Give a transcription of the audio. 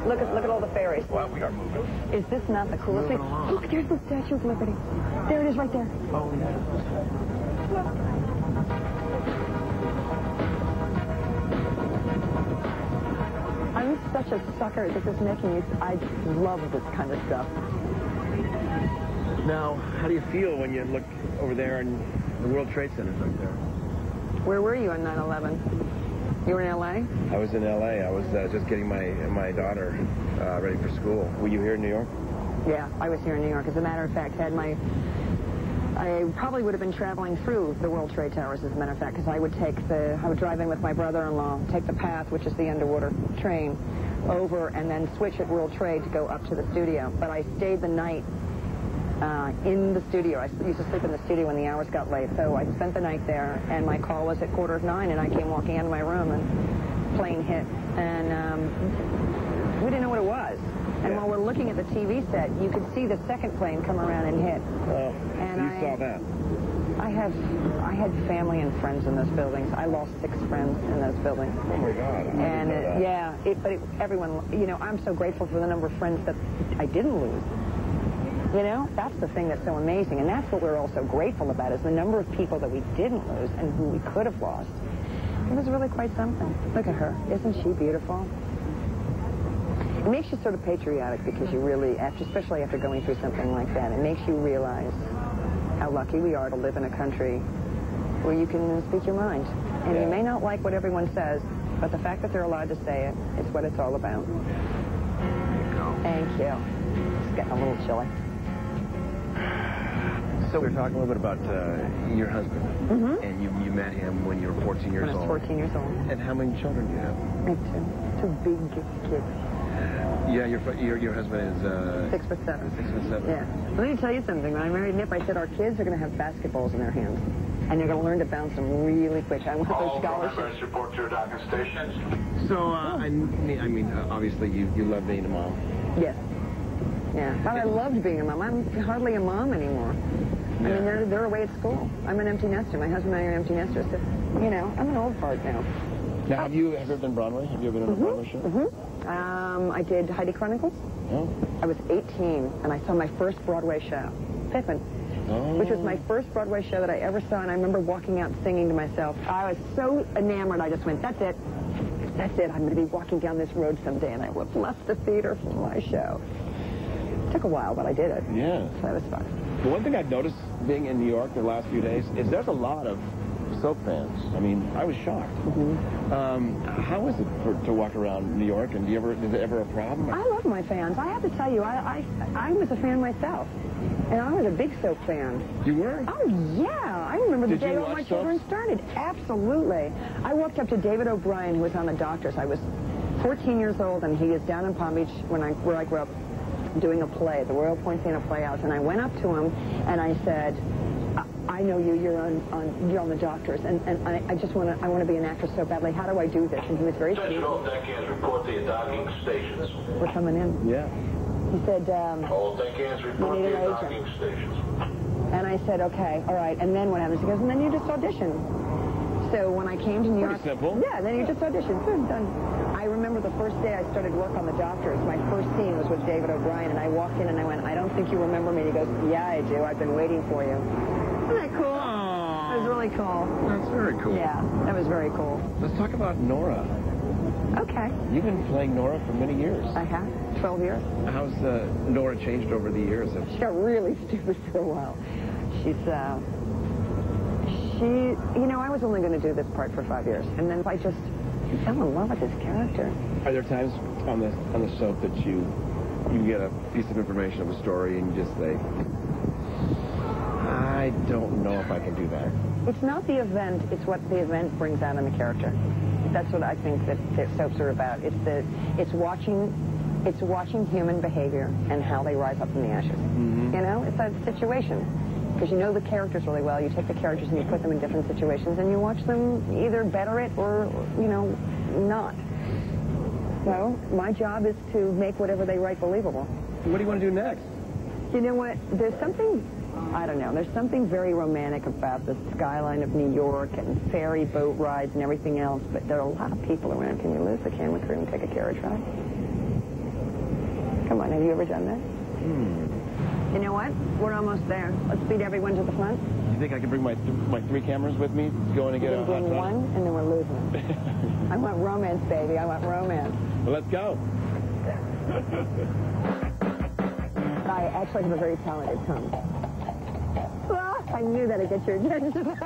Look at all the fairies. Wow, we are moving. Is this not the coolest thing? Look, there's the Statue of Liberty. There it is right there. Oh, yeah. Look. I'm such a sucker. This is making me... I love this kind of stuff. Now, how do you feel when you look over there and the World Trade Center's right there? Where were you on 9/11? You were in L.A.? I was in L.A. I was just getting my daughter ready for school. Were you here in New York? Yeah, I was here in New York. As a matter of fact, I probably would have been traveling through the World Trade Towers, as a matter of fact, because I would drive in with my brother-in-law, take the PATH, which is the underwater train, over and then switch at World Trade to go up to the studio. But I stayed the night in the studio. I used to sleep in the studio when the hours got late, so I spent the night there, and my call was at 9:15, and I came walking out of my room, and plane hit, and we didn't know what it was. And while we're looking at the TV set, you could see the second plane come around and hit. Oh, and you saw that? I had family and friends in those buildings. I lost 6 friends in those buildings. Oh my God! And everyone, you know, I'm so grateful for the number of friends that I didn't lose. You know, that's the thing that's so amazing, and that's what we're all so grateful about, is the number of people that we didn't lose and who we could have lost. It was really quite something. Look at her. Isn't she beautiful? It makes you sort of patriotic, because you really, especially after going through something like that, it makes you realize how lucky we are to live in a country where you can speak your mind. And you may not like what everyone says, but the fact that they're allowed to say it is what it's all about. Thank you. It's getting a little chilly. So we're talking a little bit about your husband, and you met him when you were 14 years old. When I was 14 years old. And how many children do you have? I have 2 big kids. Yeah, your husband is 6'7". 6'7". Yeah. Let me tell you something. When I married Nip, I said our kids are going to have basketballs in their hands, and they're going to learn to bounce them really quick. I want those scholarships. Report to your docking stations. So I mean, obviously you love being a mom. Yes. Yeah, but I loved being a mom. I'm hardly a mom anymore. I mean, they're away at school. I'm an empty nester. My husband and I are empty nesters. So, you know, I'm an old fart now. Now, have you ever been Broadway? Have you ever been on a Broadway show? I did Heidi Chronicles. Oh. I was 18, and I saw my first Broadway show, Pippin, which was my first Broadway show that I ever saw, and I remember walking out singing to myself. I was so enamored, I just went, that's it. That's it. I'm going to be walking down this road someday, and I left the theater for my show. It took a while, but I did it. Yeah. So that was fun. The one thing I've noticed being in New York the last few days is there's a lot of soap fans. I mean, I was shocked. How is it to walk around New York, and is it ever a problem? I love my fans. I have to tell you, I was a fan myself, and I was a big soap fan. You were? Oh, yeah. I remember the day all my children started. Absolutely. I walked up to David O'Brien, who was on The Doctors. I was 14 years old, and he is down in Palm Beach where I grew up, doing a play, the Royal Poinciana Playhouse, and I went up to him and I said, I know you, you're on The Doctors, and I want to be an actress so badly. How do I do this? And he was very sweet. All deckhands report to your docking stations. We're coming in. Yeah. He said, all deckhands report to your docking stations. And I said, okay, all right. And then what happens? He goes, and then you just audition. So when I came to New York... Pretty simple. Yeah, then you just audition. Boom, done. I remember the first day I started work on The Doctors, my first scene was with David O'Brien, and I walked in and I went, I don't think you remember me. And he goes, yeah, I do. I've been waiting for you. Isn't that cool? Aww. It was really cool. That's very cool. Yeah, that was very cool. Let's talk about Nora. Okay. You've been playing Nora for many years. I have. 12 years. How's Nora changed over the years? She got really stupid for a while. You know, I was only going to do this part for 5 years, and then I just fell in love with this character. Are there times on the soap that you get a piece of information of a story and you just say, I don't know if I can do that? It's not the event, it's what the event brings out in the character. That's what I think that soaps are about. It's watching human behavior and how they rise up from the ashes. You know, it's a situation. Because you know the characters really well. You take the characters and you put them in different situations and you watch them either better it or, you know, not. So my job is to make whatever they write believable. What do you want to do next? You know what? There's something I don't know. There's something very romantic about the skyline of New York and ferry boat rides and everything else, but there are a lot of people around. Can you lose the camera crew and take a carriage ride? Come on, have you ever done that? You know what? We're almost there. Let's beat everyone to the front. You think I can bring my 3 cameras with me, going to get a hot bring tub? one, and then we're losing it. I want romance, baby. I want romance. Well, let's go. I actually have a very talented tongue. I knew that'd get your attention.